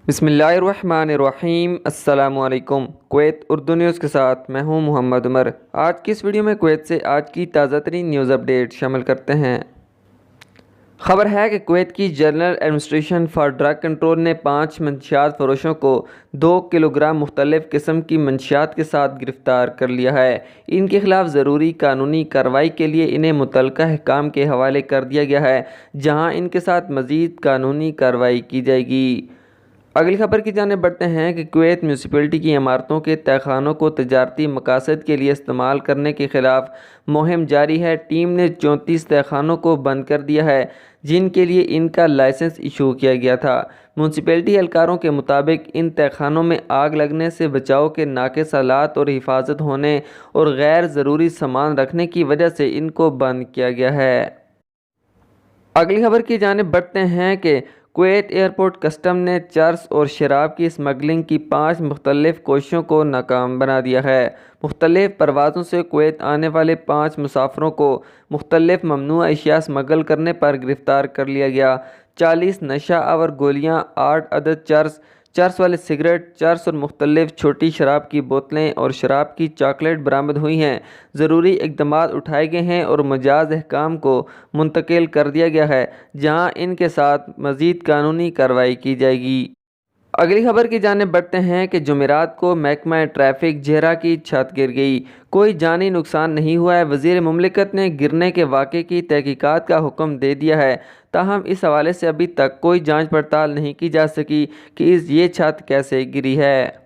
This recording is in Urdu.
بسم اللہ الرحمن الرحیم۔ السلام علیکم۔ کویت اردو نیوز کے ساتھ میں ہوں محمد عمر۔ آج کی اس ویڈیو میں کویت سے آج کی تازہ ترین نیوز اپڈیٹ شامل کرتے ہیں۔ خبر ہے کہ کویت کی general administration for drug control نے 5 منشیات فروشوں کو 2 کلو گرام مختلف قسم کی منشیات کے ساتھ گرفتار کر لیا ہے۔ ان کے خلاف ضروری قانونی کارروائی کے لیے انہیں متعلقہ حکام کے حوالے کر دیا گیا ہے، جہاں ان کے ساتھ مزید قانونی کارروائی کی جائے گی۔ اگلی خبر کی جانب بڑھتے ہیں کہ کویت میونسپلٹی کی عمارتوں کے تہہ خانوں کو تجارتی مقاصد کے لیے استعمال کرنے کے خلاف مہم جاری ہے۔ ٹیم نے 34 تہہ خانوں کو بند کر دیا ہے، جن کے لیے ان کا لائسنس ایشو کیا گیا تھا۔ میونسپلٹی اہلکاروں کے مطابق ان تہہ خانوں میں آگ لگنے سے بچاؤ کے ناقص آلات اور حفاظت ہونے اور غیر ضروری سامان رکھنے کی وجہ سے ان کو بند کیا گیا ہے۔ اگلی خبر کی جانب بڑھتے ہیں کہ کویت ایئرپورٹ کسٹم نے چرس اور شراب کی اسمگلنگ کی 5 مختلف کوششوں کو ناکام بنا دیا ہے۔ مختلف پروازوں سے کویت آنے والے 5 مسافروں کو مختلف ممنوع اشیاء اسمگل کرنے پر گرفتار کر لیا گیا۔ 40 نشہ آور گولیاں، 8 عدد چرس والے سگریٹ، چرس اور مختلف چھوٹی شراب کی بوتلیں اور شراب کی چاکلیٹ برآمد ہوئی ہیں۔ ضروری اقدامات اٹھائے گئے ہیں اور مجاز حکام کو منتقل کر دیا گیا ہے، جہاں ان کے ساتھ مزید قانونی کارروائی کی جائے گی۔ اگلی خبر کی جانب بڑھتے ہیں کہ جمعرات کو محکمہ ٹریفک جہرا کی چھت گر گئی۔ کوئی جانی نقصان نہیں ہوا ہے۔ وزیر مملکت نے گرنے کے واقعے کی تحقیقات کا حکم دے دیا ہے، تاہم اس حوالے سے ابھی تک کوئی جانچ پڑتال نہیں کی جا سکی کہ یہ چھت کیسے گری ہے۔